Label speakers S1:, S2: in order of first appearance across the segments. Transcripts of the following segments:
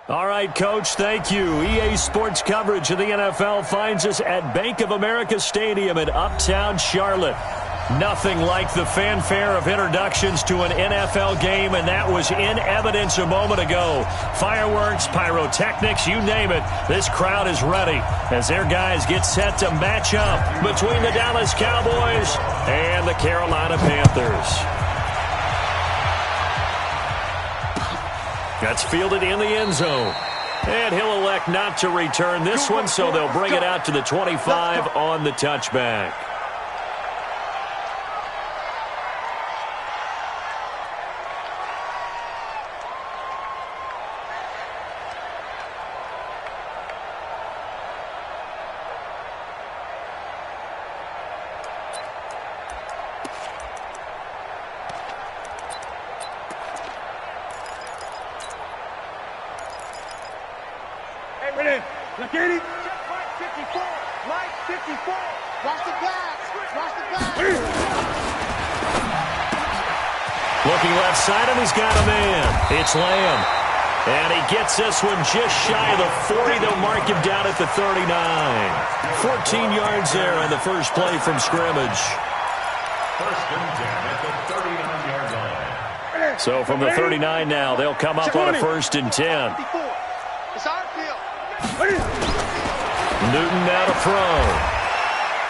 S1: All right, Coach, thank you. EA Sports coverage of the NFL finds us at Bank of America Stadium in Uptown Charlotte. Nothing like the fanfare of introductions to an NFL game, and that was in evidence a moment ago. Fireworks, pyrotechnics, you name it. This crowd is ready as their guys get set to match up between the Dallas Cowboys and the Carolina Panthers. That's fielded in the end zone. And he'll elect not to return this one, so they'll bring it out to the 25 on the touchback. Looking left side, and he's got a man. It's Lamb. And he gets this one just shy of the 40. They'll mark him down at the 39. 14 yards there on the first play from scrimmage.
S2: First and 10 at the 39-yard line.
S1: So from the 39 now, they'll come up on a first and 10.
S3: It's our field.
S1: Newton now to throw.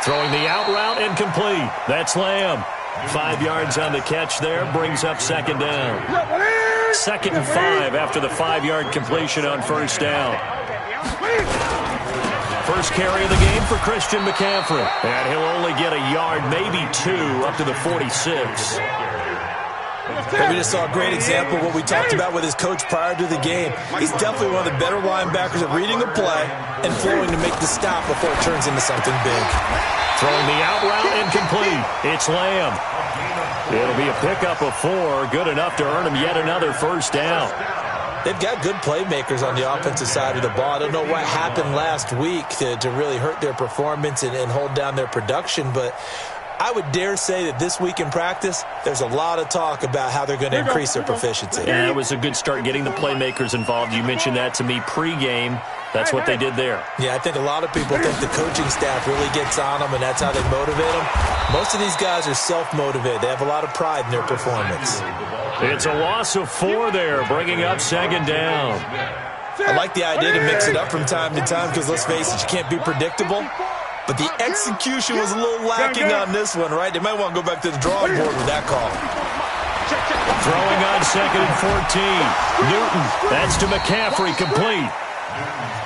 S1: Throwing the out route incomplete. That's Lamb. 5 yards on the catch there. Brings up second down. Second and 5 after the 5-yard completion on first down. First carry of the game for Christian McCaffrey. And he'll only get a yard, maybe 2, up to the 46.
S4: We just saw a great example of what we talked about with his coach prior to the game. He's definitely one of the better linebackers at reading a play and flowing to make the stop before it turns into something big.
S1: Throwing the out route incomplete. It's Lamb. It'll be a pickup of 4, good enough to earn him yet another first down.
S4: They've got good playmakers on the offensive side of the ball. I don't know what happened last week to really hurt their performance and hold down their production, but I would dare say that this week in practice, there's a lot of talk about how they're going to increase their proficiency.
S1: Yeah, it was a good start getting the playmakers involved. You mentioned that to me pregame. That's what they did there.
S4: Yeah, I think a lot of people think the coaching staff really gets on them, and that's how they motivate them. Most of these guys are self-motivated. They have a lot of pride in their performance.
S1: It's a loss of 4 there, bringing up second down.
S4: I like the idea to mix it up from time to time because, let's face it, you can't be predictable. But the execution was a little lacking on this one, right? They might want to go back to the drawing board with that call.
S1: Throwing on second and 14. Newton, that's to McCaffrey, complete.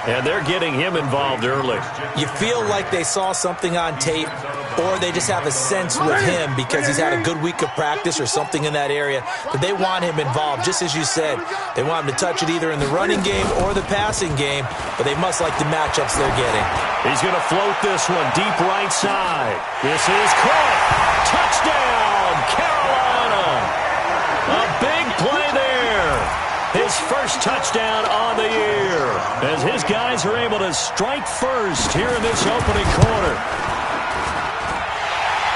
S1: And they're getting him involved early.
S4: You feel like they saw something on tape, or they just have a sense with him because he's had a good week of practice or something in that area, but they want him involved, just as you said. They want him to touch it either in the running game or the passing game, but they must like the matchups they're getting.
S1: He's going to float this one deep right side. This is caught. Touchdown, Carolina. A big play there. His first touchdown on the year as his guys are able to strike first here in this opening quarter.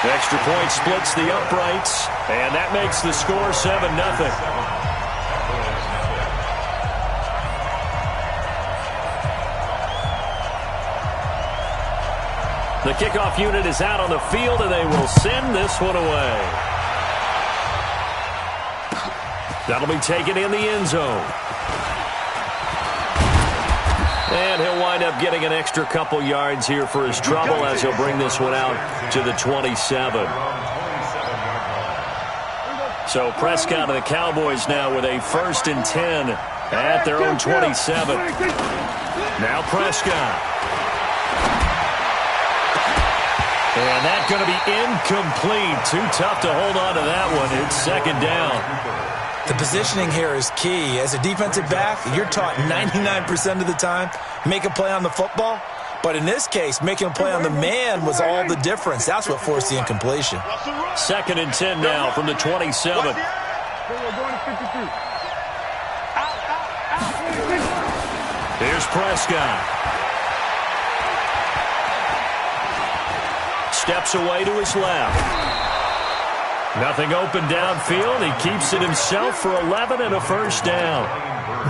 S1: Extra point splits the uprights, and that makes the score 7-0. The kickoff unit is out on the field, and they will send this one away. That'll be taken in the end zone. And he'll wind up getting an extra couple yards here for his trouble as he'll bring this one out to the 27. So Prescott and the Cowboys now with a first and 10 at their own 27. Now Prescott. And that's going to be incomplete. Too tough to hold on to that one. It's second down.
S4: The positioning here is key. As a defensive back, you're taught 99% of the time, make a play on the football. But in this case, making a play on the man was all the difference. That's what forced the incompletion.
S1: Second and 10 now from the 27. Here's Prescott. Steps away to his left. Nothing open downfield. He keeps it himself for 11 and a first down.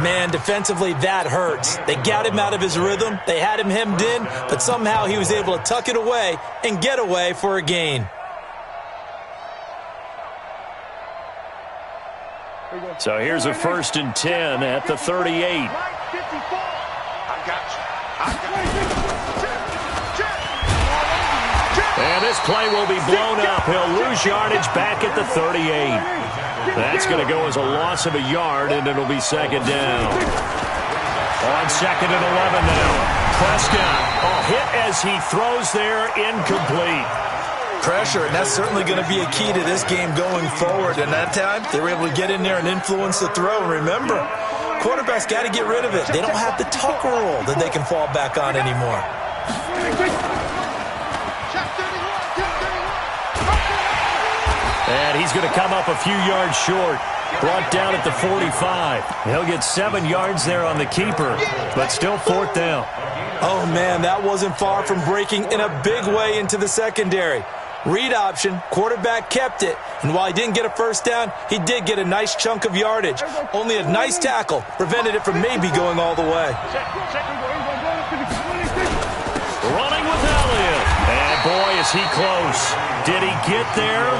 S4: Man, defensively, that hurts. They got him out of his rhythm. They had him hemmed in, but somehow he was able to tuck it away and get away for a gain.
S1: So here's a 1st and 10 at the 38. And this play will be blown up. He'll lose yardage back at the 38. That's going to go as a loss of a yard, and it'll be second down. On 2nd and 11 now. Prescott, hit as he throws there, incomplete.
S4: Pressure, and that's certainly going to be a key to this game going forward. And that time, they were able to get in there and influence the throw. And remember, quarterbacks got to get rid of it. They don't have the tucker roll that they can fall back on anymore.
S1: And he's going to come up a few yards short. Brought down at the 45. He'll get 7 yards there on the keeper, but still 4th down.
S4: Oh, man, that wasn't far from breaking in a big way into the secondary. Read option, quarterback kept it, and while he didn't get a first down, he did get a nice chunk of yardage. Only a nice tackle prevented it from maybe going all the way.
S1: Running with Elliott. And boy, is he close. Did he get there?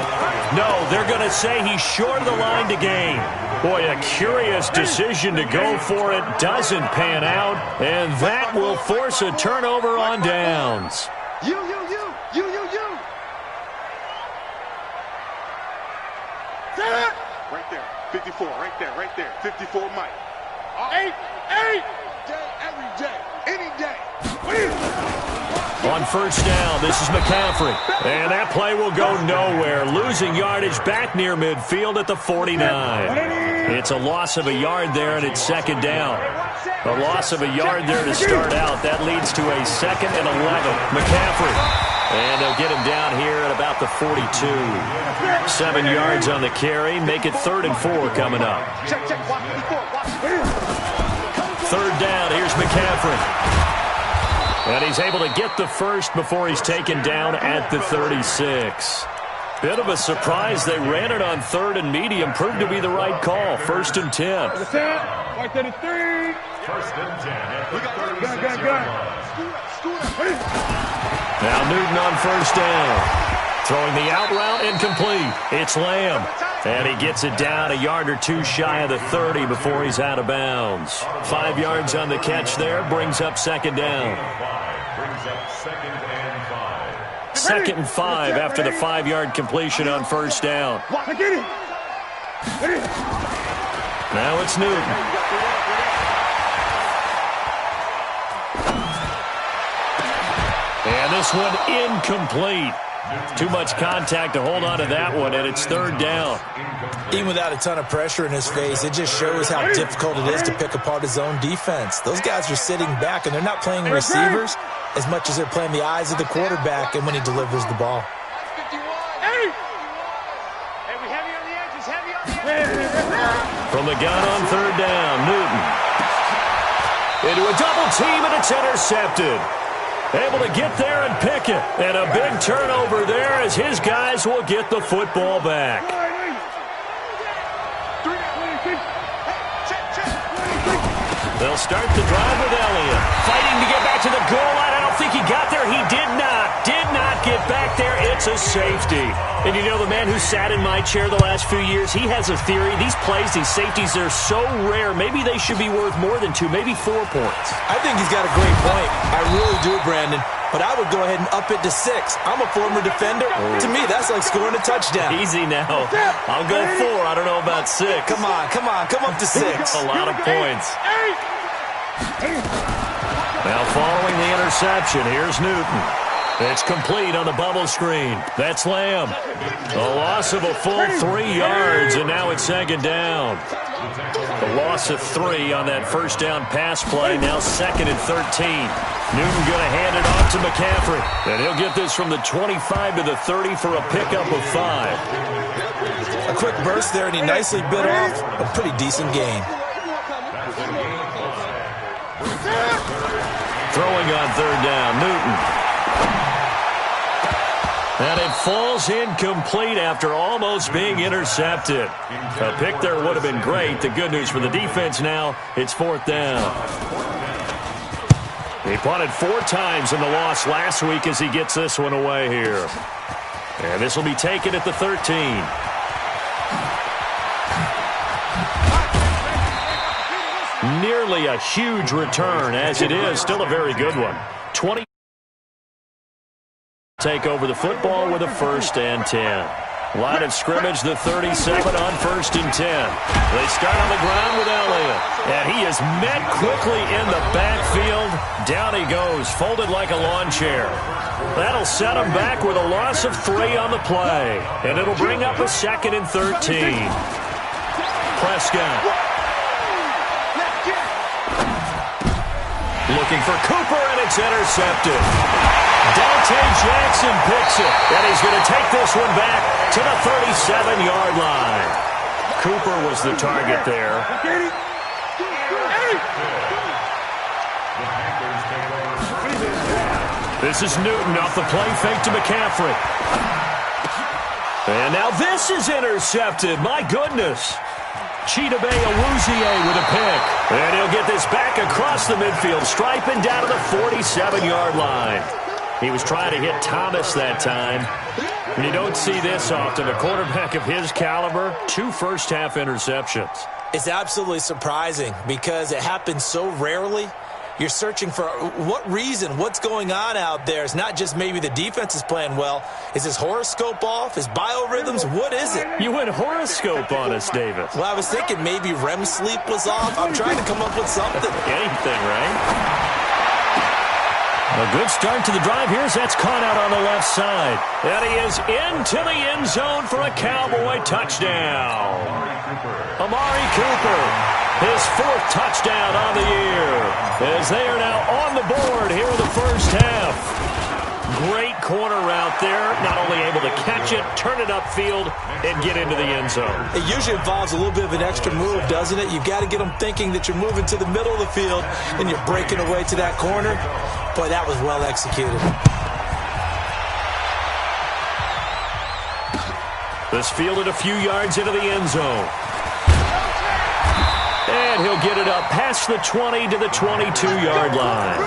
S1: No, they're going to say he's short of the line to gain. Boy, a curious decision to go for it. Doesn't pan out, and that will force a turnover on downs.
S3: You. Right there, 54, right there, 54 Mike. 8, every day, any day.
S1: On 1st down, this is McCaffrey. And that play will go nowhere. Losing yardage back near midfield at the 49. It's a loss of a yard there, and it's 2nd down. A loss of a yard there to start out. That leads to a 2nd and 11. McCaffrey. And they'll get him down here at about the 42. 7 yards on the carry. Make it 3rd and 4 coming up. 3rd down. Here's McCaffrey. And he's able to get the first before he's taken down at the 36. Bit of a surprise. They ran it on 3rd and medium. Proved to be the right call. 1st and 10.
S2: First and 10 at the 36 yard line.
S1: Now Newton on 1st down. Throwing the out route incomplete. It's Lamb. And he gets it down a yard or 2 shy of the 30 before he's out of bounds. 5 yards on the catch there. Brings up 2nd down.
S2: Brings up 2nd and 5.
S1: 2nd and 5 after the 5-yard completion on 1st down. Now it's Newton. And this one incomplete. Too much contact to hold on to that one, and it's 3rd down.
S4: Even without a ton of pressure in his face, it just shows how difficult it is to pick apart his own defense. Those guys are sitting back, and they're not playing receivers as much as they're playing the eyes of the quarterback and when he delivers the ball.
S1: From the gun on 3rd down, Newton. Into a double team, and it's intercepted. Able to get there and pick it. And a big turnover there as his guys will get the football back. They'll start the drive with Elliott. Fighting to get back to the goal line. I don't think he got there. He did not get back there. It's a safety. And you know, the man who sat in my chair the last few years, he has a theory. These plays, these safeties, they're so rare. Maybe they should be worth more than 2, maybe 4 points.
S4: I think he's got a great point. I really do, Brandon. But I would go ahead and up it to 6. I'm a former defender. To me, that's like scoring a touchdown.
S1: Easy now. I'll go 4. I don't know about 6.
S4: Come on. Come up to 6.
S1: A lot of points. Now following the interception, here's Newton. It's complete on the bubble screen. That's Lamb. A loss of a full 3 yards, and now it's 2nd down. A loss of 3 on that 1st down pass play. Now 2nd and 13. Newton going to hand it off to McCaffrey. And he'll get this from the 25 to the 30 for a pickup of 5.
S4: A quick burst there, and he nicely bit off a pretty decent gain.
S1: Throwing on 3rd down, Newton. And it falls incomplete after almost being intercepted. A pick there would have been great. The good news for the defense now, it's 4th down. He punted 4 times in the loss last week as he gets this one away here. And this will be taken at the 13. Nearly a huge return, as it is. Still a very good one. 20. Take over the football with a 1st and 10. Line of scrimmage, the 37 on 1st and 10. They start on the ground with Elliott. And he is met quickly in the backfield. Down he goes, folded like a lawn chair. That'll set him back with a loss of 3 on the play. And it'll bring up a 2nd and 13. Prescott. Looking for Cooper, and it's intercepted. Dante Jackson picks it, and he's going to take this one back to the 37-yard line. Cooper was the target there. This is Newton off the play fake to McCaffrey. And now this is intercepted. My goodness. Chidobe Awuzie with a pick. And he'll get this back across the midfield, striping down to the 47-yard line. He was trying to hit Thomas that time. And you don't see this often. A quarterback of his caliber, 2 first-half interceptions.
S4: It's absolutely surprising because it happens so rarely. You're searching for what reason, what's going on out there. It's not just maybe the defense is playing well. Is his horoscope off? His biorhythms? What is it?
S1: You went horoscope on us, David.
S4: Well, I was thinking maybe REM sleep was off. I'm trying to come up with something.
S1: Anything, right? A good start to the drive. Here's that's caught out on the left side. And he is into the end zone for a Cowboy touchdown. Amari Cooper, his 4th touchdown on the year, as they are now on the board here in the first half. Great corner route there, not only able to catch it, turn it upfield, and get into the end zone.
S4: It usually involves a little bit of an extra move, doesn't it? You've got to get them thinking that you're moving to the middle of the field and you're breaking away to that corner. Boy, that was well executed.
S1: This fielded a few yards into the end zone. And he'll get it up past the 20 to the 22-yard line.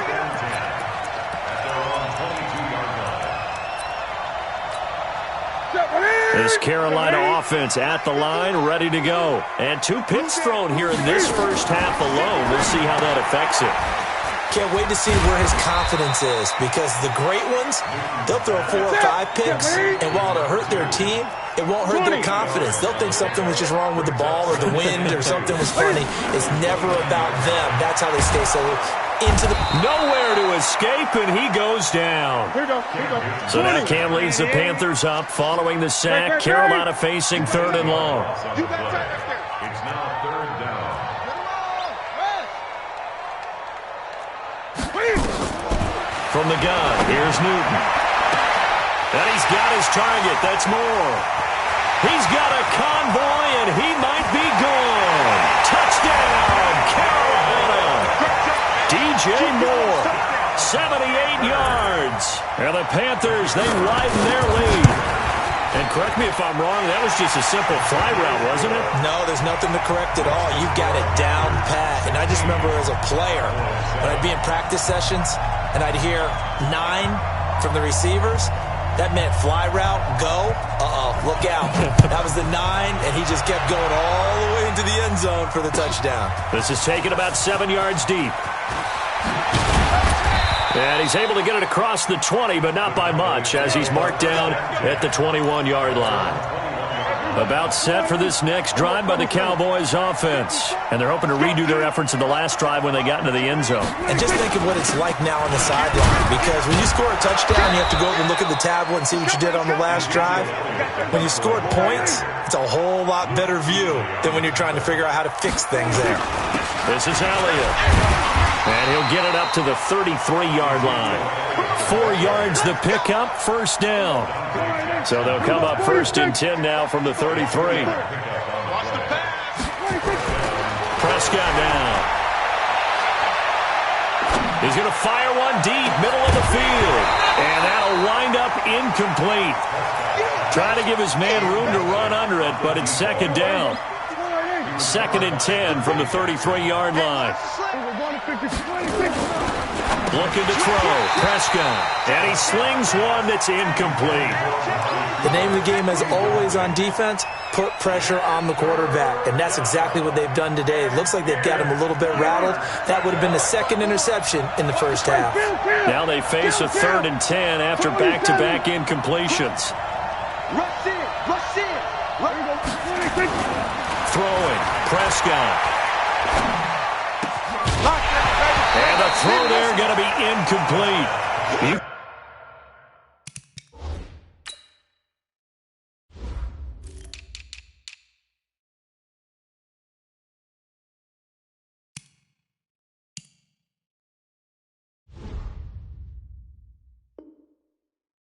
S1: This Carolina offense at the line, ready to go. And 2 picks thrown here in this first half alone. We'll see how that affects it.
S4: Can't wait to see where his confidence is, because the great ones, they'll throw 4 or 5 picks, and while it'll hurt their team, it won't hurt their confidence. They'll think something was just wrong with the ball or the wind or something was funny. It's never about them. That's how they stay so into the...
S1: Nowhere to escape, and he goes down.
S3: Here we go.
S1: So now Cam leads the Panthers up following the sack. Carolina facing 3rd and long.
S2: It's now 3rd down.
S1: From the gun, here's Newton. And he's got his target. That's Moore. He's got a convoy, and he might be gone. Touchdown, Carolina. DJ Moore, 78 yards. And the Panthers, they widen their lead. And correct me if I'm wrong, that was just a simple fly route, wasn't it?
S4: No, there's nothing to correct at all. You got it down pat. And I just remember as a player, when I'd be in practice sessions, and I'd hear 9 from the receivers, that meant fly route, go, look out. That was the 9, and he just kept going all the way into the end zone for the touchdown.
S1: This is taken about 7 yards deep. And he's able to get it across the 20, but not by much, as he's marked down at the 21-yard line. About set for this next drive by the Cowboys offense. And they're hoping to redo their efforts in the last drive when they got into the end zone.
S4: And just think of what it's like now on the sideline, because when you score a touchdown, you have to go over and look at the tablet and see what you did on the last drive. When you scored points, it's a whole lot better view than when you're trying to figure out how to fix things there.
S1: This is Elliott. And he'll get it up to the 33-yard line. 4 yards the pickup, 1st down. So they'll come up 1st and 10 now from the 33. Prescott now. He's going to fire one deep, middle of the field. And that'll wind up incomplete. Trying to give his man room to run under it, but it's second down. 2nd and 10 from the 33-yard line. Looking to throw. Prescott. And he slings one that's incomplete.
S4: The name of the game, as always on defense, put pressure on the quarterback. And that's exactly what they've done today. It looks like they've got him a little bit rattled. That would have been the 2nd interception in the first half.
S1: Now they face a 3rd and 10 after back-to-back incompletions. Throwing. Prescott. And the throw there going to be incomplete.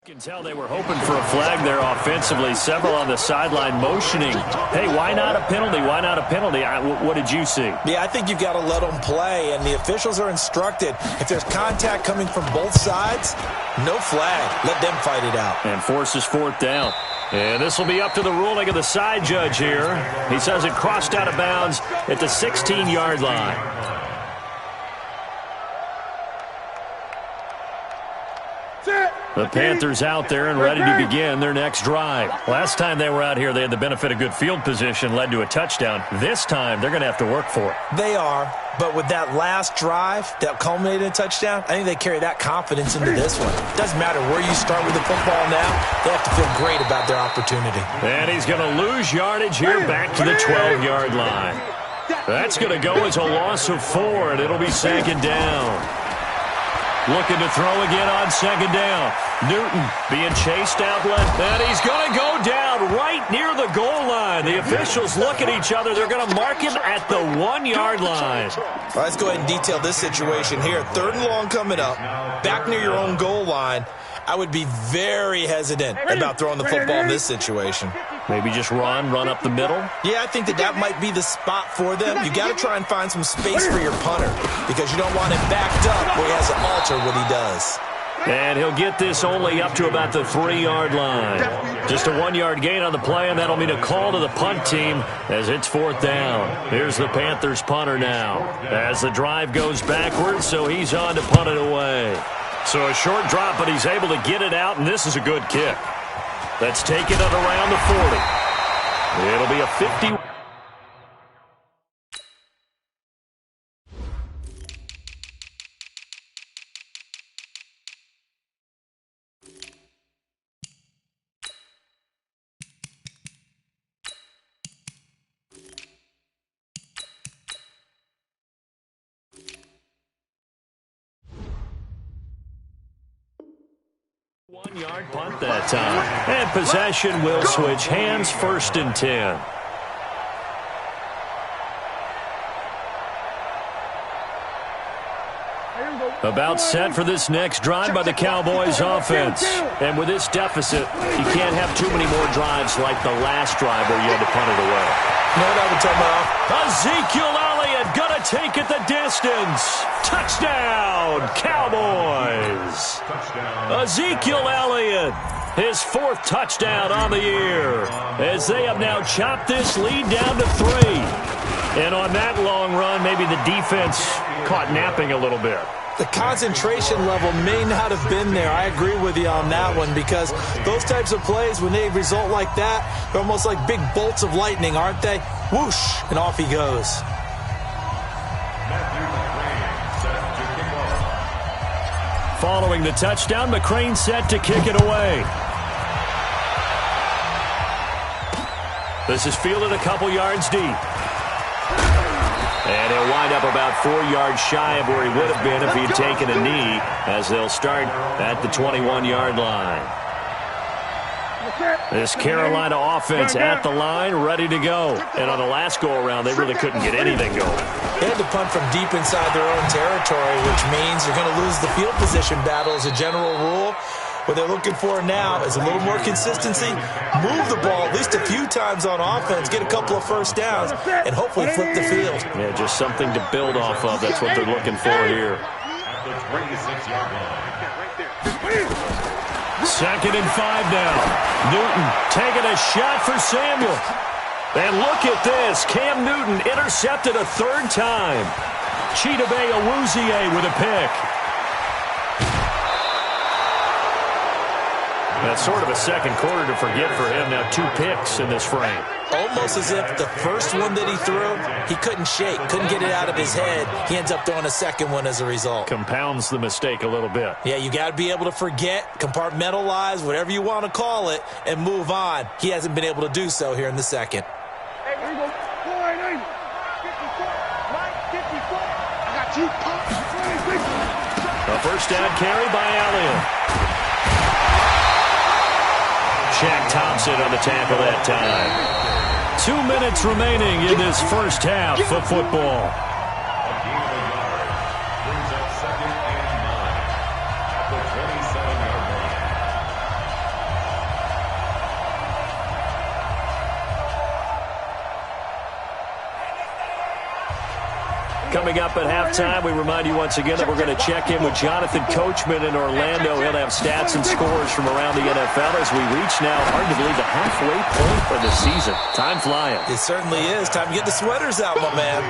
S1: You can tell they were hoping for a flag there offensively. Several on the sideline motioning. Hey, why not a penalty? Why not a penalty? What did you see?
S4: Yeah, I think you've got to let them play, and the officials are instructed. If there's contact coming from both sides, no flag. Let them fight it out.
S1: And forces 4th down. And this will be up to the ruling of the side judge here. He says it crossed out of bounds at the 16-yard line. The Panthers out there and ready to begin their next drive. Last time they were out here, they had the benefit of good field position, led to a touchdown. This time, they're going to have to work for it.
S4: They are, but with that last drive that culminated in a touchdown, I think they carry that confidence into this one. It doesn't matter where you start with the football now. They have to feel great about their opportunity.
S1: And he's going to lose yardage here back to the 12-yard line. That's going to go as a loss of 4, and it'll be 2nd down. Looking to throw again on 2nd down. Newton being chased out left. And he's going to go down right near the goal line. The officials look at each other. They're going to mark him at the 1-yard line.
S4: Well, let's go ahead and detail this situation here. 3rd and long coming up. Back near your own goal line. I would be very hesitant about throwing the football in this situation.
S1: Maybe just run up the middle?
S4: Yeah, I think that might be the spot for them. You got to try and find some space for your punter because you don't want him backed up where he has to alter what he does.
S1: And he'll get this only up to about the 3-yard line. Just a 1-yard gain on the play, and that'll mean a call to the punt team as it's 4th down. Here's the Panthers punter now as the drive goes backwards, so he's on to punt it away. So a short drop, but he's able to get it out, and this is a good kick. Let's take it at around the 40. It'll be a 50. One-yard punt that time. And possession will switch hands. 1st and 10. About set for this next drive by the Cowboys offense. And with this deficit, you can't have too many more drives like the last drive where you had to punt it away.
S4: No, that would tell me off.
S1: Ezekiel Elliott gonna take it the distance. Touchdown, Cowboys. Ezekiel Elliott, his 4th touchdown on the year, as they have now chopped this lead down to 3. And on that long run, maybe the defense caught napping a little bit.
S4: The concentration level may not have been there. I agree with you on that one because those types of plays, when they result like that, they're almost like big bolts of lightning, aren't they? Whoosh, and off he goes.
S1: Following the touchdown, McCrane set to kick it away. This is fielded a couple yards deep. And he'll wind up about 4 yards shy of where he would have been if he'd taken a knee, as they'll start at the 21-yard line. This Carolina offense at the line, ready to go. And on the last go-around, they really couldn't get anything going.
S4: They had to punt from deep inside their own territory, which means they're going to lose the field position battle as a general rule. What they're looking for now is a little more consistency, move the ball at least a few times on offense, get a couple of first downs, and hopefully flip the field.
S1: Yeah, just something to build off of. That's what they're looking for here.
S2: at the 26-yard line.
S1: Second and 5 now. Newton taking a shot for Samuel. And look at this. Cam Newton intercepted a third time. Chidobe Awuzie with a pick. That's sort of a second quarter to forget for him. Now 2 picks in this frame.
S4: Almost as if the first one that he threw, he couldn't shake, couldn't get it out of his head. He ends up throwing a second one as a result.
S1: Compounds the mistake a little bit.
S4: Yeah, you got to be able to forget, compartmentalize, whatever you want to call it, and move on. He hasn't been able to do so here in the second.
S3: Hey, here we go. 480. 54. Right, 54. I got 2 pumps.
S1: A first down carry by Elliott. Shaq Thompson on the tackle that time. 2 minutes remaining in this first half of football.
S2: A gain of a yard brings up 2nd and 9 at the 27-yard line.
S1: Coming up at halftime, we remind you once again that we're going to check in with Jonathan Coachman in Orlando. He'll have stats and scores from around the NFL as we reach now, hard to believe, the halfway point of the season. Time flying.
S4: It certainly is. Time to get the sweaters out, my man.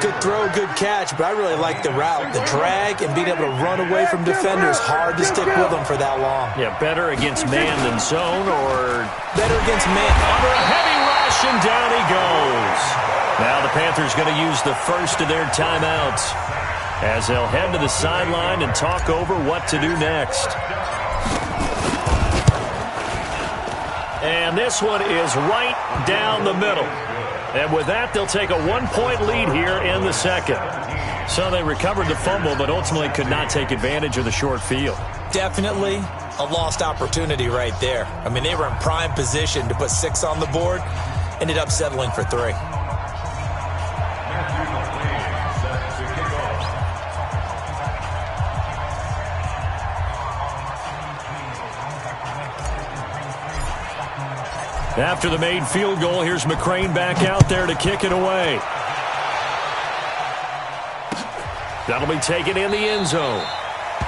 S4: Good throw, good catch, but I really like the route. The drag and being able to run away from defenders. Hard to stick with them for that long.
S1: Yeah, better against man than zone, or
S4: better against man.
S1: Under a heavy rush, and down he goes. Now the Panthers going to use the first of their timeouts as they'll head to the sideline and talk over what to do next. And this one is right down the middle. And with that, they'll take a 1-point lead here in the second. So they recovered the fumble, but ultimately could not take advantage of the short field.
S4: Definitely a lost opportunity right there. I mean, they were in prime position to put 6 on the board, ended up settling for 3.
S1: After the made field goal, here's McCrane back out there to kick it away. That'll be taken in the end zone.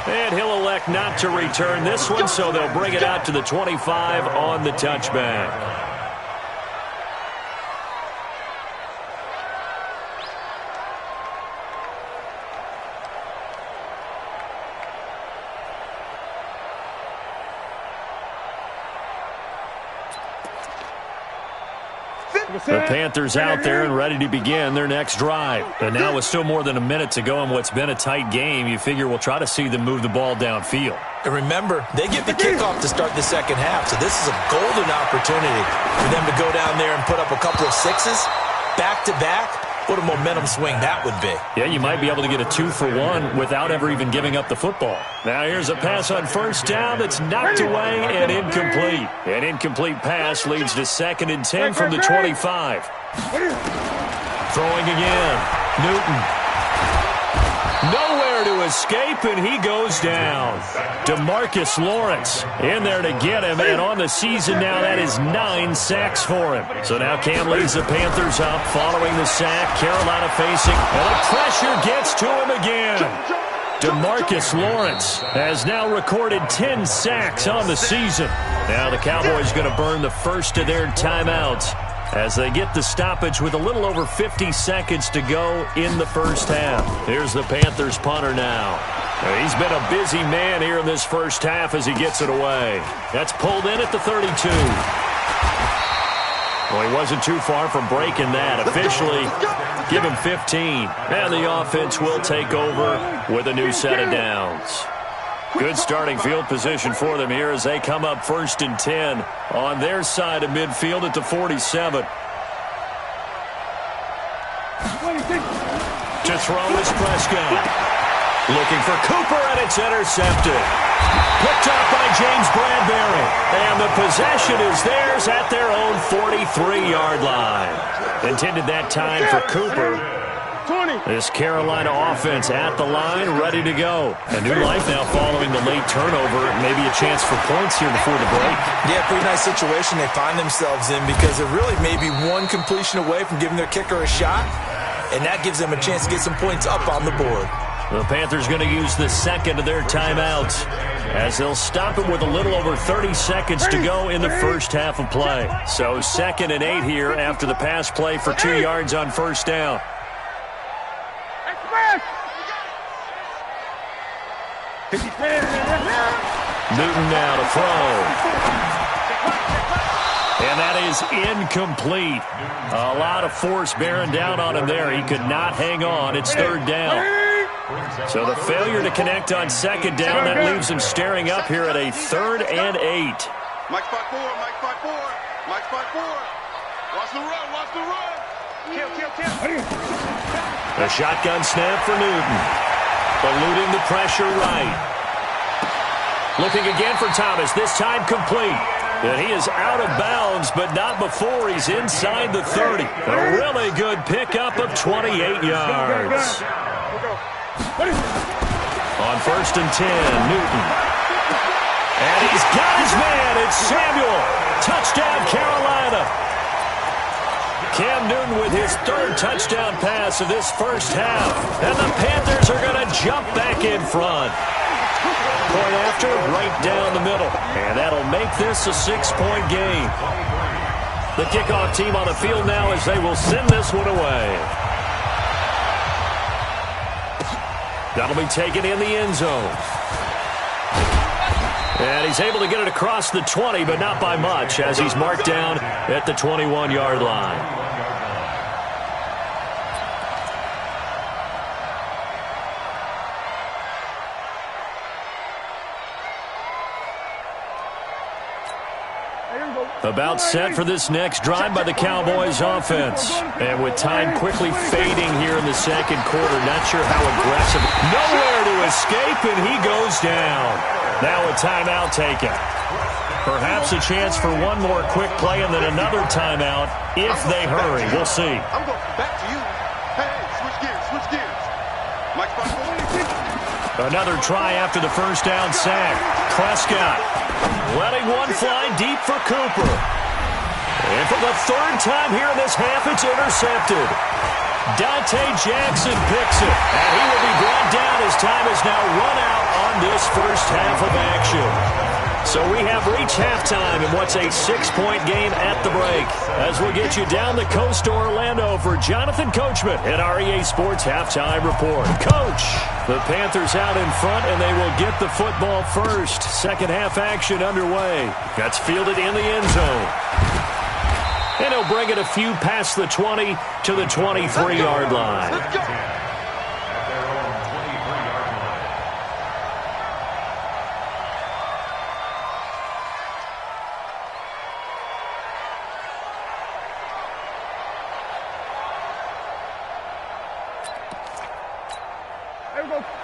S1: And he'll elect not to return this one, so they'll bring it out to the 25 on the touchback. The Panthers out there and ready to begin their next drive. And now with still more than a minute to go in what's been a tight game, you figure we'll try to see them move the ball downfield.
S4: And remember, they get the kickoff to start the second half, so this is a golden opportunity for them to go down there and put up a couple of 6s back-to-back. What a momentum swing that would be.
S1: Yeah, you might be able to get a 2-for-1 without ever even giving up the football. Now here's a pass on first down that's knocked away and incomplete. An incomplete pass leads to 2nd and 10 from the 25. Throwing again. Newton. Nowhere to escape, and he goes down. DeMarcus Lawrence in there to get him, and on the season now, that is 9 sacks for him. So now Cam leads the Panthers up following the sack. Carolina facing, and the pressure gets to him again. DeMarcus Lawrence has now recorded 10 sacks on the season. Now the Cowboys going to burn the first of their timeouts as they get the stoppage with a little over 50 seconds to go in the first half. Here's the Panthers punter now. He's been a busy man here in this first half as he gets it away. That's pulled in at the 32. Well, he wasn't too far from breaking that. Officially, give him 15. And the offense will take over with a new set of downs. Good starting field position for them here as they come up 1st and 10 on their side of midfield at the 47. To throw is Prescott. Looking for Cooper, and it's intercepted. Picked up by James Bradbury. And the possession is theirs at their own 43-yard line. Intended that time for Cooper. This Carolina offense at the line, ready to go. A new life now following the late turnover. Maybe a chance for points here before the break.
S4: Yeah, pretty nice situation they find themselves in because they're really maybe one completion away from giving their kicker a shot, and that gives them a chance to get some points up on the board.
S1: The Panthers going to use the second of their timeouts as they'll stop it with a little over 30 seconds to go in the first half of play. So 2nd and 8 here after the pass play for 2 yards on first down. Newton now to throw. And that is incomplete. A lot of force bearing down on him there. He could not hang on. It's 3rd down. So the failure to connect on 2nd down, that leaves him staring up here at a 3rd and 8.
S3: Mike 5-4, Mike 5-4, Mike 5-4. Watch the run, watch the run. Kill.
S1: A shotgun snap for Newton. Eluding the pressure right. Looking again for Thomas, this time complete. And he is out of bounds, but not before he's inside the 30. A really good pickup of 28 yards. On 1st and 10, Newton. And he's got his man. It's Samuel. Touchdown, Carolina. Cam Newton with his 3rd touchdown pass of this first half. And the Panthers are going to jump back in front. Point after, right down the middle. And that'll make this a 6-point game. The kickoff team on the field now as they will send this one away. That'll be taken in the end zone. And he's able to get it across the 20, but not by much, as he's marked down at the 21-yard line. About set for this next drive by the Cowboys offense. And with time quickly fading here in the 2nd quarter, not sure how aggressive. Nowhere to escape, and he goes down. Now a timeout taken. Perhaps a chance for one more quick play and then another timeout if they hurry. We'll see.
S3: I'm going back to you. Hey, switch gears. Mike 5-4.
S1: Another try after the first down sack. Prescott letting one fly deep for Cooper. And for the 3rd time here in this half, it's intercepted. Dante Jackson picks it, and he will be brought down as time is now run out on this first half of action. So we have reached halftime in what's a 6-point game at the break. As we'll get you down the coast to Orlando for Jonathan Coachman at our EA Sports Halftime Report. Coach, the Panthers out in front, and they will get the football first. Second half action underway. That's fielded in the end zone. And he'll bring it a few past the 20 to the 23-yard line.
S3: Let's go.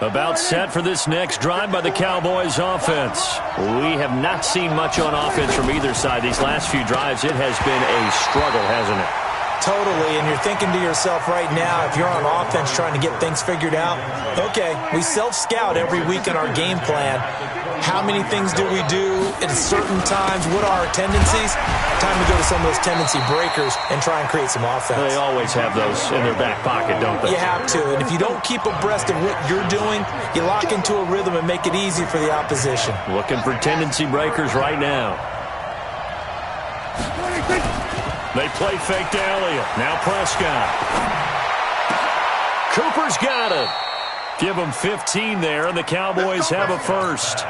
S1: About set for this next drive by the Cowboys offense. We have not seen much on offense from either side. These last few drives, it has been a struggle, hasn't it?
S4: Totally, and you're thinking to yourself right now, if you're on offense trying to get things figured out, okay, we self-scout every week in our game plan. How many things do we do at certain times? What are our tendencies? Time to go to some of those tendency breakers and try and create some offense.
S1: They always have those in their back pocket, don't they?
S4: You have to, and if you don't keep abreast of what you're doing, you lock into a rhythm and make it easy for the opposition.
S1: Looking for tendency breakers right now. They play fake to Elliott. Now Prescott. Cooper's got it. Give them 15 there, and the Cowboys have a first.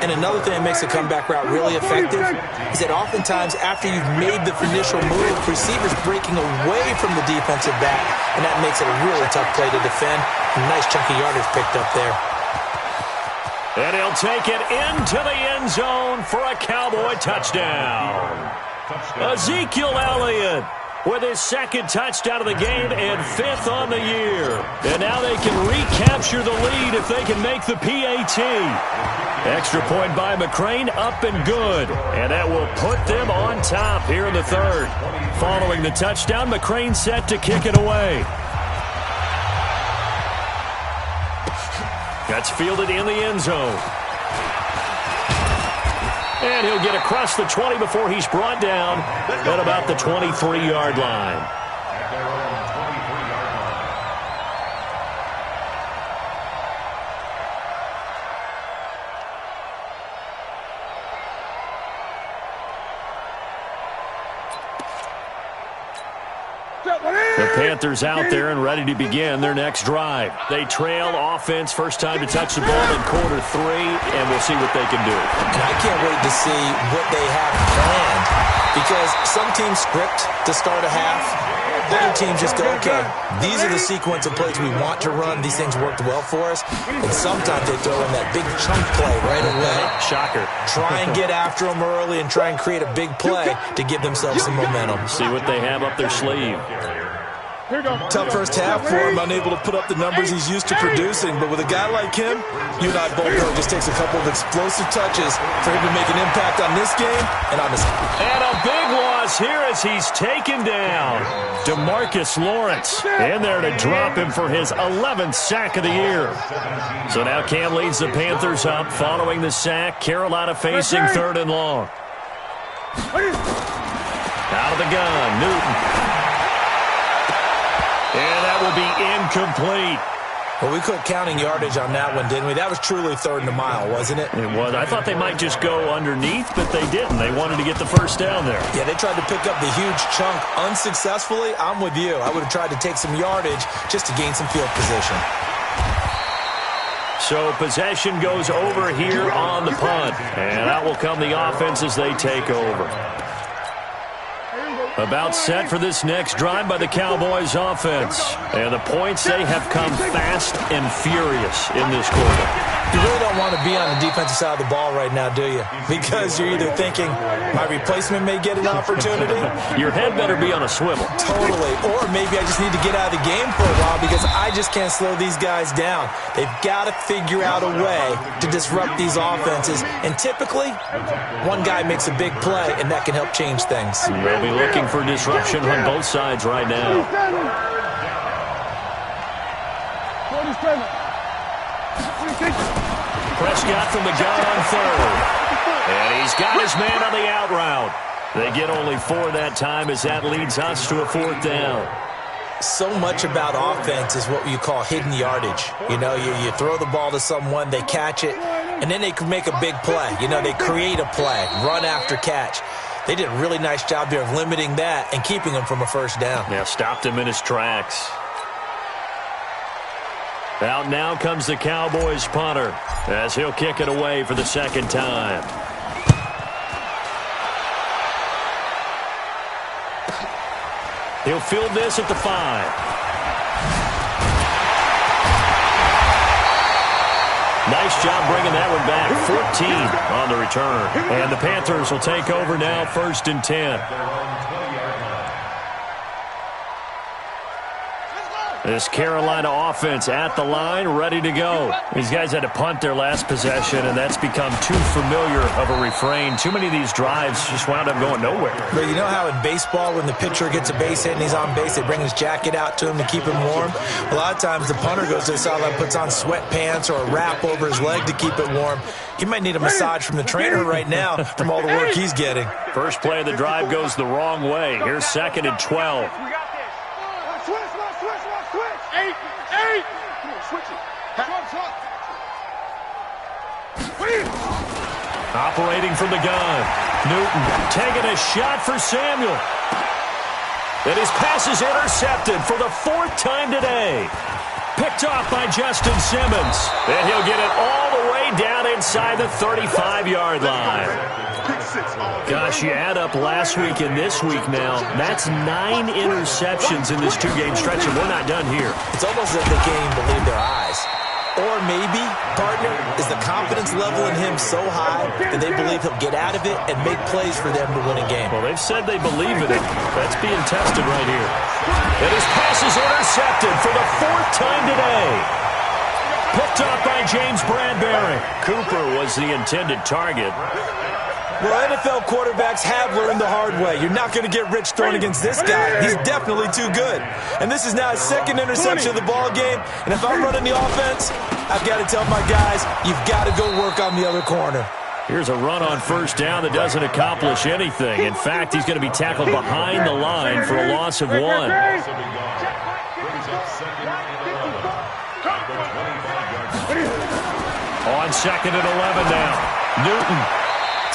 S4: And another thing that makes a comeback route really effective is that oftentimes after you've made the initial move, receivers breaking away from the defensive back, and that makes it a really tough play to defend. A nice chunky yardage picked up there.
S1: And he'll take it into the end zone for a Cowboy touchdown. Ezekiel Elliott with his 2nd touchdown of the game and 5th on the year. And now they can recapture the lead if they can make the PAT. Extra point by McCrane, up and good. And that will put them on top here in the 3rd. Following the touchdown, McCrane set to kick it away. That's fielded in the end zone. And he'll get across the 20 before he's brought down at about the 23-yard line. The Panthers out there and ready to begin their next drive. They trail offense, first time to touch the ball in quarter 3, and we'll see what they can do.
S4: And I can't wait to see what they have planned, because some teams script to start a half. Other teams just go, okay, these are the sequence of plays we want to run. These things worked well for us. And sometimes they throw in that big chunk play right away.
S1: Shocker.
S4: Try and get after them early and try and create a big play to give themselves some momentum.
S1: See what they have up their sleeve.
S4: Tough first half for him, unable to put up the numbers he's used to producing. But with a guy like him, you and I both know it just takes a couple of explosive touches for him to make an impact on this game and on this.
S1: And a big loss here as he's taken down. DeMarcus Lawrence in there to drop him for his 11th sack of the year. So now Cam leads the Panthers up following the sack. Carolina facing 3rd and long. Out of the gun, Newton. And that will be incomplete.
S4: Well, we quit counting yardage on that one, didn't we? That was truly 3rd and a mile, wasn't it?
S1: It was. I thought they might just go underneath, but they didn't. They wanted to get the first down there.
S4: Yeah, they tried to pick up the huge chunk unsuccessfully. I'm with you. I would have tried to take some yardage just to gain some field position.
S1: So possession goes over here on the punt. And out will come the offense as they take over. About set for this next drive by the Cowboys offense. And the points, they have come fast and furious in this quarter.
S4: You really don't want to be on the defensive side of the ball right now, do you? Because you're either thinking, my replacement may get an opportunity.
S1: Your head better be on a swivel.
S4: Totally. Or maybe I just need to get out of the game for a while because I just can't slow these guys down. They've got to figure out a way to disrupt these offenses. And typically, one guy makes a big play, and that can help change things.
S1: They'll be looking for disruption on both sides right now. Prescott from the gun on 3rd. And he's got his man on the out route. They get only 4 that time as that leads us to a 4th down.
S4: So much about offense is what you call hidden yardage. You know, you throw the ball to someone, they catch it, and then they can make a big play. You know, they create a play, run after catch. They did a really nice job here of limiting that and keeping him from a first down.
S1: Yeah, stopped him in his tracks. Out now comes the Cowboys punter as he'll kick it away for the 2nd time. He'll field this at the 5. Nice job bringing that one back. 14 on the return. And the Panthers will take over now, 1st and 10. This Carolina offense at the line, ready to go. These guys had to punt their last possession, and that's become too familiar of a refrain. Too many of these drives just wound up going nowhere.
S4: But you know how in baseball, when the pitcher gets a base hit and he's on base, they bring his jacket out to him to keep him warm? A lot of times the punter goes to the sideline, puts on sweatpants or a wrap over his leg to keep it warm. He might need a massage from the trainer right now from all the work he's getting.
S1: First play of the drive goes the wrong way. Here's 2nd and 12. Operating from the gun. Newton taking a shot for Samuel. And his pass is intercepted for the 4th time today. Picked off by Justin Simmons. And he'll get it all the way down inside the 35-yard line. Gosh, you add up last week and this week now, that's 9 interceptions in this 2-game stretch, and we're not done here.
S4: It's almost as if they can't even believe their eyes. Or maybe, partner, is the confidence level in him so high that they believe he'll get out of it and make plays for them to win a game.
S1: Well, they've said they believe in it. That's being tested right here. And his pass is intercepted for the 4th time today. Picked up by James Bradbury. Cooper was the intended target.
S4: Well, NFL quarterbacks have learned the hard way. You're not going to get rich throwing against this guy. He's definitely too good. And this is now his 2nd interception of the ball game. And if I'm running the offense, I've got to tell my guys, you've got to go work on the other corner.
S1: Here's a run on 1st down that doesn't accomplish anything. In fact, he's going to be tackled behind the line for a loss of 1. On 2nd and 11 now. Newton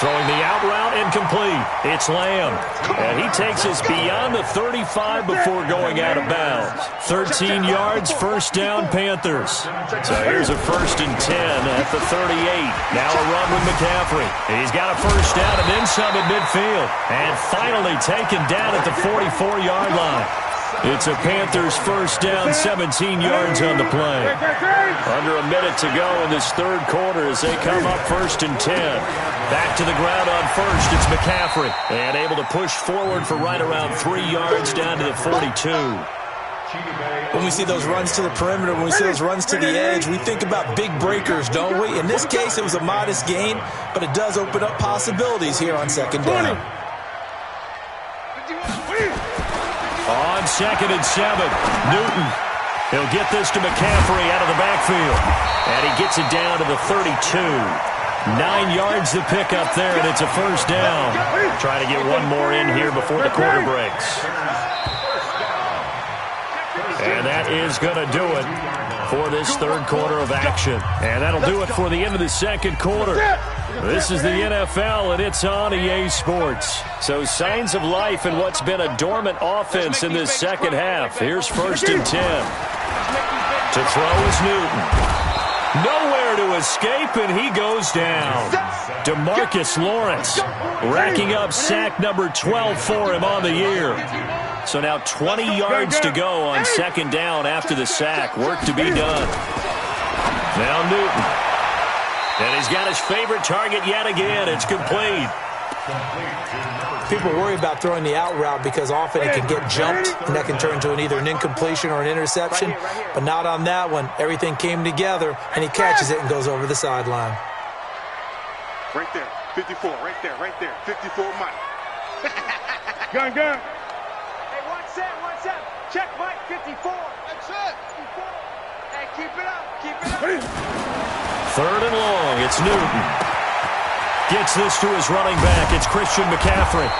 S1: Throwing the out route incomplete. It's Lamb. And he takes us beyond the 35 before going out of bounds. 13 yards, first down, Panthers. So here's a 1st and 10 at the 38. Now a run with McCaffrey. He's got a first down and then some at midfield. And finally taken down at the 44-yard line. It's a Panthers first down, 17 yards on the play. Under a minute to go in this third quarter as they come up 1st and 10. Back to the ground on first, it's McCaffrey. And able to push forward for right around 3 yards down to the 42.
S4: When we see those runs to the perimeter, when we see those runs to the edge, we think about big breakers, don't we? In this case, it was a modest gain, but it does open up possibilities here on 2nd down.
S1: On 2nd and 7, Newton. He'll get this to McCaffrey out of the backfield. And he gets it down to the 32. 9 yards to pick up there, and it's a first down. Try to get one more in here before the quarter breaks. And that is going to do it for this third quarter of action. And that'll do it for the end of the second quarter. This is the NFL, and it's on EA Sports. So signs of life in what's been a dormant offense in this second half. Here's 1st and 10. To throw is Newton. Nowhere to escape, and he goes down. DeMarcus Lawrence racking up sack number 12 for him on the year. So now 20 yards to go on 2nd down after the sack. Work to be done. Now Newton. And he's got his favorite target yet again. It's complete.
S4: People worry about throwing the out route because often it can get jumped, and that can turn into either an incompletion or an interception. But not on that one. Everything came together, and he catches it and goes over the sideline.
S3: Right there, 54, right there, 54 Mike. Gun.
S5: Hey, one set. Check Mike, 54. That's it. 54. Hey, keep it up.
S1: 3rd and long, it's Newton. Gets this to his running back. It's Christian McCaffrey.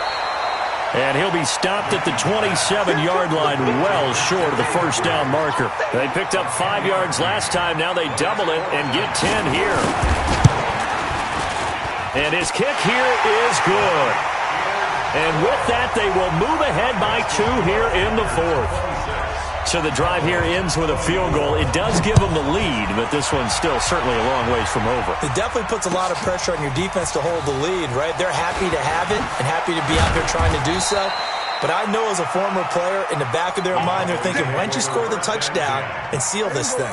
S1: And he'll be stopped at the 27-yard line, well short of the first down marker. They picked up 5 yards last time. Now they double it and get 10 here. And his kick here is good. And with that, they will move ahead by 2 here in the 4th. So the drive here ends with a field goal. It does give them the lead, but this one's still certainly a long ways from over.
S4: It definitely puts a lot of pressure on your defense to hold the lead, right? They're happy to have it and happy to be out there trying to do so. But I know as a former player, in the back of their mind, they're thinking, why don't you score the touchdown and seal this thing?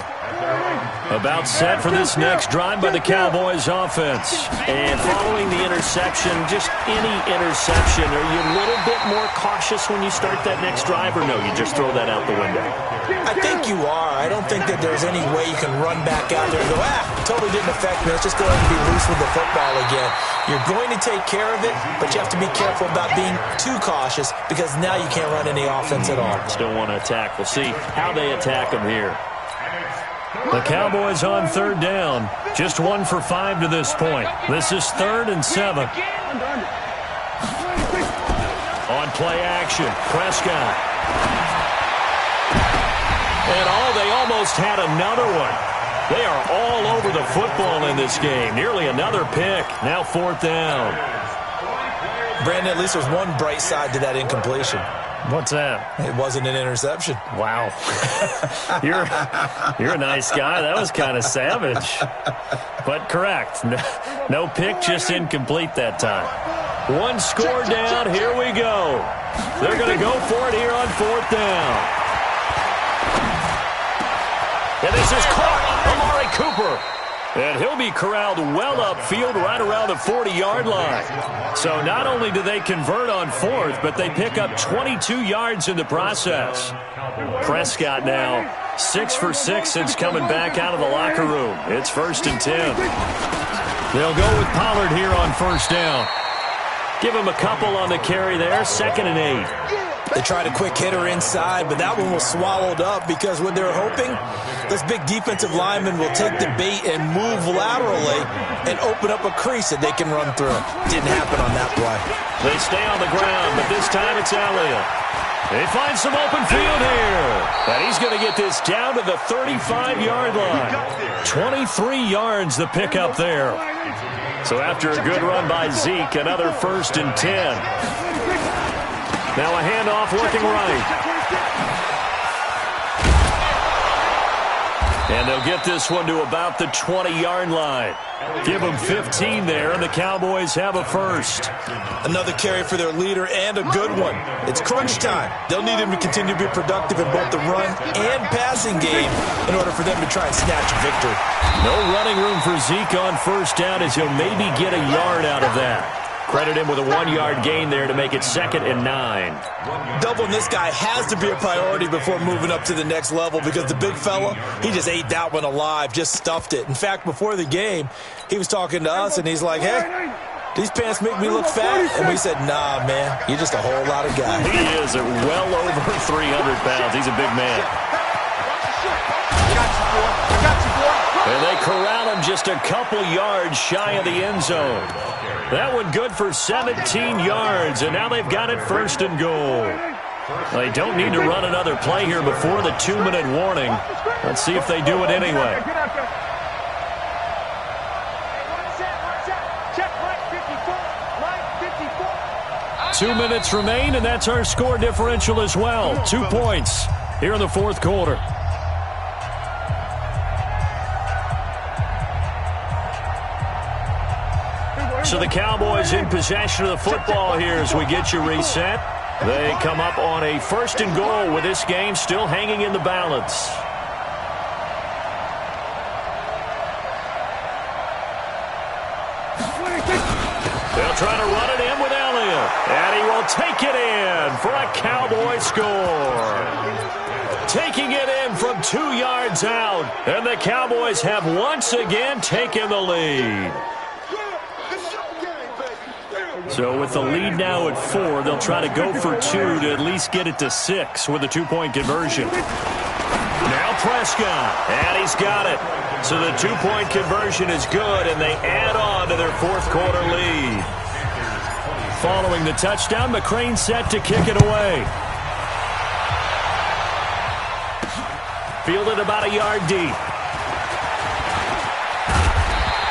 S1: About set for this next drive by the Cowboys offense. And following the interception, just any interception, are you a little bit more cautious when you start that next drive, or no, you just throw that out the window?
S4: I think you are. I don't think that there's any way you can run back out there and go, totally didn't affect me. Let's just go ahead and be loose with the football again. You're going to take care of it, but you have to be careful about being too cautious because now you can't run any offense at all.
S1: Still want to attack. We'll see how they attack them here. The Cowboys on 3rd down. Just 1 for 5 to this point. This is 3rd and 7. On play action, Prescott. And they almost had another one. They are all over the football in this game. Nearly another pick. Now 4th down.
S4: Brandon, at least there's one bright side to that incompletion.
S1: What's that?
S4: It wasn't an interception.
S1: Wow. You're a nice guy. That was kind of savage. But correct. No pick, just incomplete that time. 1 score down. Here we go. They're going to go for it here on 4th down. And this is caught. Amari Cooper. And he'll be corralled well upfield right around the 40-yard line. So not only do they convert on 4th, but they pick up 22 yards in the process. Prescott now 6 for 6 since coming back out of the locker room. It's 1st and 10. They'll go with Pollard here on 1st down. Give him a couple on the carry there. 2nd and 8.
S4: They tried a quick hitter inside, but that one was swallowed up because what they're hoping, those big defensive linemen will take the bait and move laterally and open up a crease that they can run through. Didn't happen on that play.
S1: They stay on the ground, but this time it's Elliott. They find some open field here. And he's going to get this down to the 35-yard line. 23 yards the pickup there. So after a good run by Zeke, another 1st and 10. Now a handoff working right. And they'll get this one to about the 20-yard line. Give them 15 there, and the Cowboys have a first.
S4: Another carry for their leader and a good one. It's crunch time. They'll need him to continue to be productive in both the run and passing game in order for them to try and snatch a victory.
S1: No running room for Zeke on 1st down as he'll maybe get a yard out of that. Credit him with a 1-yard gain there to make it 2nd and 9.
S4: Doubling this guy has to be a priority before moving up to the next level because the big fella, he just ate that one alive, just stuffed it. In fact, before the game, he was talking to us, and he's like, hey, these pants make me look fat. And we said, nah, man, you're just a whole lot of guy.
S1: He is at well over 300 pounds. He's a big man. And they corral him just a couple yards shy of the end zone. That one good for 17 yards, and now they've got it 1st and goal. They don't need to run another play here before the 2-minute warning. Let's see if they do it anyway. 2 minutes remain, and that's our score differential as well. 2 points here in the 4th quarter. So the Cowboys in possession of the football here as we get you reset. They come up on a 1st and goal with this game still hanging in the balance. They'll try to run it in with Elliott. And he will take it in for a Cowboy score. Taking it in from 2 yards out. And the Cowboys have once again taken the lead. So with the lead now at 4, they'll try to go for 2 to at least get it to 6 with a 2-point conversion. Now Prescott, and he's got it. So the 2-point conversion is good, and they add on to their 4th quarter lead. Following the touchdown, McCrane set to kick it away. Fielded about a yard deep.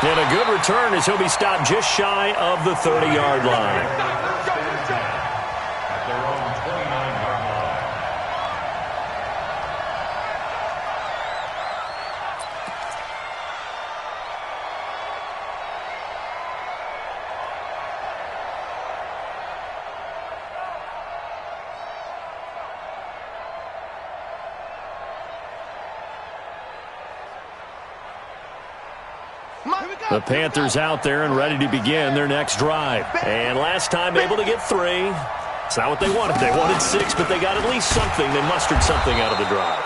S1: And a good return as he'll be stopped just shy of the 30-yard line. The Panthers out there and ready to begin their next drive. And last time able to get 3. It's not what they wanted. They wanted 6, but they got at least something. They mustered something out of the drive.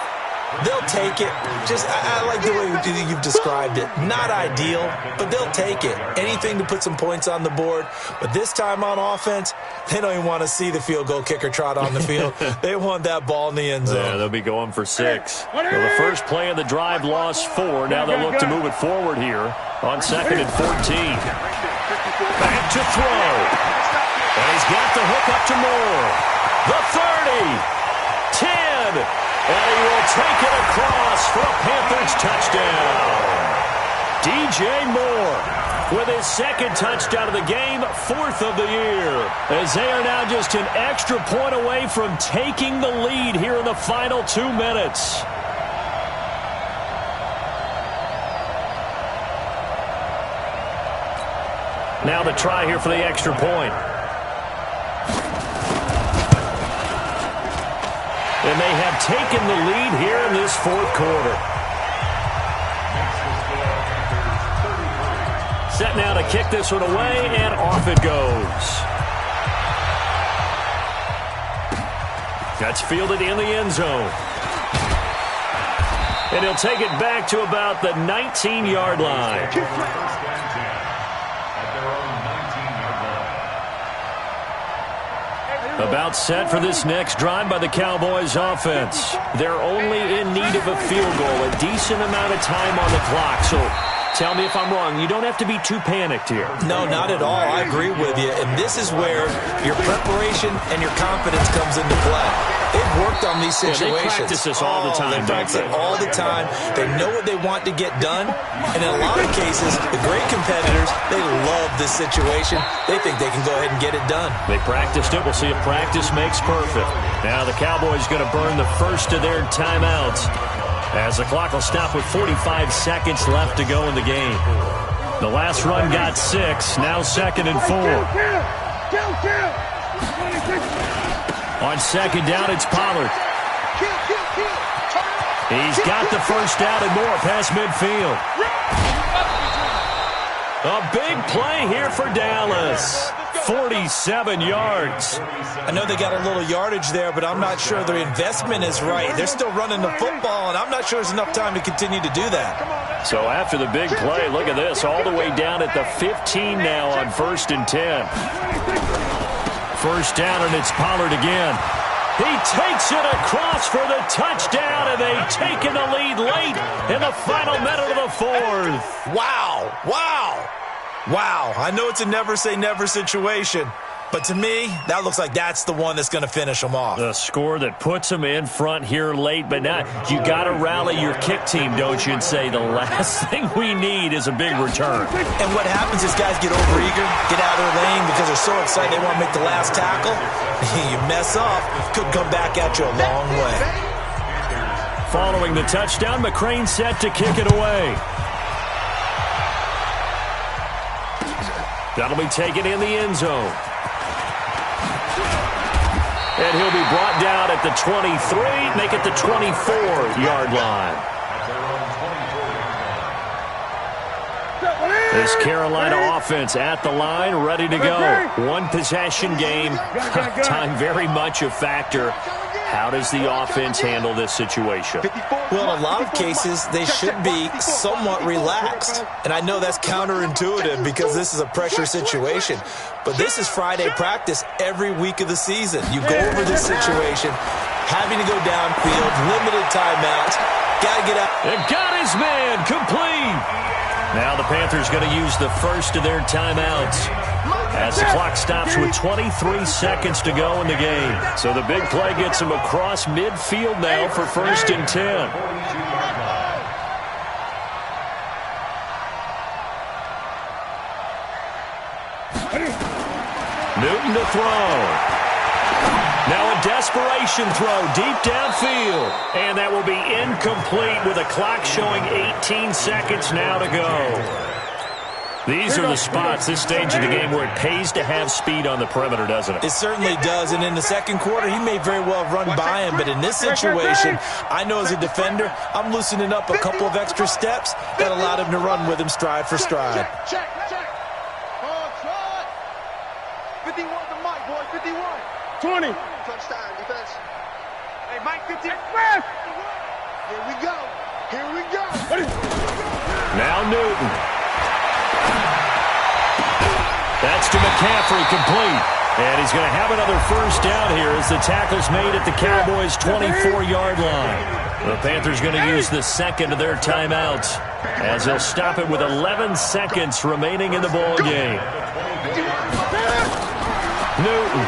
S4: They'll take it. I like the way you've described it. Not ideal, but they'll take it. Anything to put some points on the board. But this time on offense, they don't even want to see the field goal kicker trot on the field. They want that ball in the end zone.
S1: Yeah, they'll be going for 6. Well, the first play of the drive lost 4. Now they'll look to move it forward here on 2nd and 14. Back to throw. And he's got the hook up to Moore. The 30. 10. And he will take it across for a Panthers touchdown. DJ Moore with his 2nd touchdown of the game, 4th of the year. As they are now just an extra point away from taking the lead here in the final 2 minutes. Now the try here for the extra point. And they have taken the lead here in this 4th quarter. Set now to kick this one away, and off it goes. That's fielded in the end zone. And he'll take it back to about the 19-yard line. About set for this next drive by the Cowboys offense. They're only in need of a field goal, a decent amount of time on the clock. So Tell me if I'm wrong. You don't have to be too panicked here.
S4: No, not at all. I agree with you. And this is where your preparation and your confidence comes into play. They've worked on these situations.
S1: Yeah, they practice this all the time.
S4: They practice it all the time. They know what they want to get done. And in a lot of cases, the great competitors, they love this situation. They think they can go ahead and get it done.
S1: They practiced it. We'll see if practice makes perfect. Now the Cowboys going to burn the first of their timeouts, as the clock will stop with 45 seconds left to go in the game. The last run got 6. Now 2nd and 4. On 2nd down, it's Pollard. He's got the first down and more past midfield. A big play here for Dallas. 47 yards.
S4: I know they got a little yardage there, but I'm not sure their investment is right. They're still running the football, and I'm not sure there's enough time to continue to do that.
S1: So after the big play, look at this, all the way down at the 15 now on 1st and 10. First down, and it's Pollard again. He takes it across for the touchdown, and they've taken the lead late in the final minute of the 4th.
S4: Wow, wow. Wow, I know it's a never-say-never situation, but to me, that looks like that's the one that's going to finish them off.
S1: The score that puts them in front here late, but now you got to rally your kick team, don't you, and say the last thing we need is a big return.
S4: And what happens is guys get overeager, get out of their lane because they're so excited they want to make the last tackle. You mess up, could come back at you a long way.
S1: Following the touchdown, McCrane set to kick it away. That'll be taken in the end zone. And he'll be brought down at the 23, make it the 24-yard line. This Carolina offense at the line, ready to go. One possession game. Time very much a factor. How does the offense handle this situation?
S4: Well, in a lot of cases, they should be somewhat relaxed. And I know that's counterintuitive because this is a pressure situation. But this is Friday practice every week of the season. You go over this situation, having to go downfield, limited timeouts, got to get out.
S1: And got his man complete. Now the Panthers going to use the first of their timeouts as the clock stops with 23 seconds to go in the game. So the big play gets them across midfield now for 1st and 10. Newton to throw. Now a desperation throw deep downfield. And that will be incomplete with a clock showing 18 seconds now to go. These are the spots, this stage of the game, where it pays to have speed on the perimeter, doesn't it?
S4: It certainly does, and in the second quarter, he may very well run by him, but in this situation, I know as a defender, I'm loosening up a couple of extra steps that allowed him to run with him stride for stride.
S5: Check. 51 to Mike, boy, 51.
S3: 20.
S5: Touchdown, defense. Hey, Mike, 50. Here we go.
S1: Now Newton. That's to McCaffrey, complete. And he's going to have another first down here as the tackle's made at the Cowboys' 24-yard line. The Panthers going to use the second of their timeouts as they'll stop it with 11 seconds remaining in the ball game. Newton.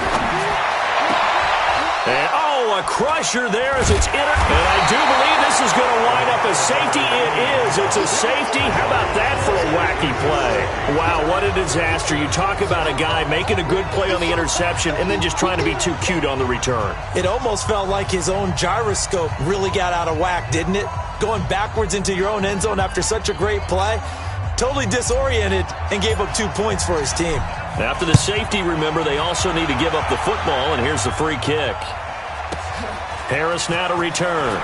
S1: And, a crusher there as it's in it. And I do believe this is going to wind up a safety. It is. It's a safety. How about that for a wacky play? Wow, what a disaster. You talk about a guy making a good play on the interception and then just trying to be too cute on the return.
S4: It almost felt like his own gyroscope really got out of whack, didn't it? Going backwards into your own end zone after such a great play. Totally disoriented and gave up 2 points for his team.
S1: After the safety, remember, they also need to give up the football, and here's the free kick. Harris now to return.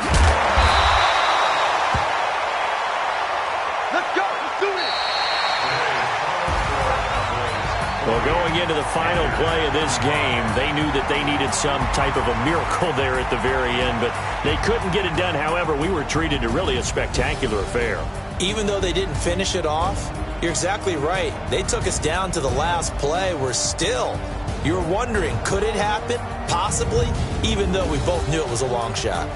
S5: Let's go. Let's do this.
S1: Well, going into the final play of this game, they knew that they needed some type of a miracle there at the very end, but they couldn't get it done. However, we were treated to really a spectacular affair.
S4: Even though they didn't finish it off, you're exactly right. They took us down to the last play. We're still, you're wondering, could it happen? Possibly, even though we both knew it was a long shot.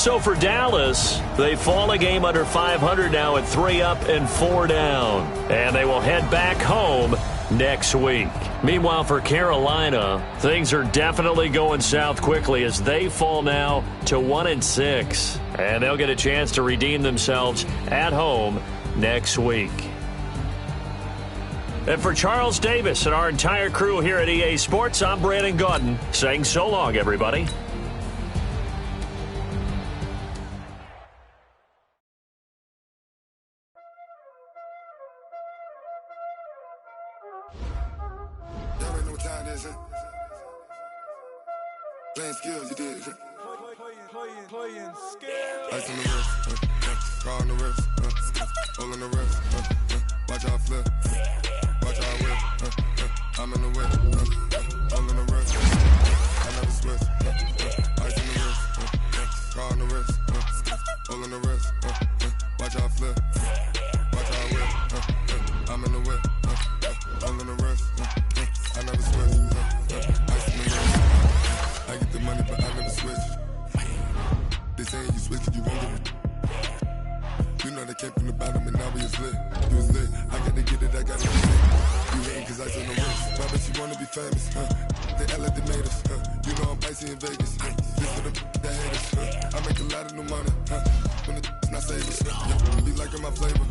S1: So for Dallas, they fall a game under 500 now at 3 up and 4 down. And they will head back home next week. Meanwhile, for Carolina, things are definitely going south quickly as they fall now to 1-6. And they'll get a chance to redeem themselves at home next week. And for Charles Davis and our entire crew here at EA Sports, I'm Brandon Gaudin saying so long, everybody.
S6: Playing skills, you did. Playing skills. Ice on the wrist, car on the wrist, hole in the wrist, watch out flip, watch out whip, I'm in the whip, hole in the wrist, I never switch, ice on the wrist, car on the wrist, hole in the wrist, watch out flip, watch out whip, I'm in the whip, hole in the wrist, I never switch, ice in the wrist. I get the money, but I never switch. They saying you switch, you won't get it. You know they came from the bottom and now we is lit. You was lit. I gotta get it, I gotta get it. You hating cause I on the wrist. Why bet you wanna be famous, They elevators, You know I'm icy in Vegas, This for the that haters, I make a lot of new money, When the not savings, Be liking my flavor,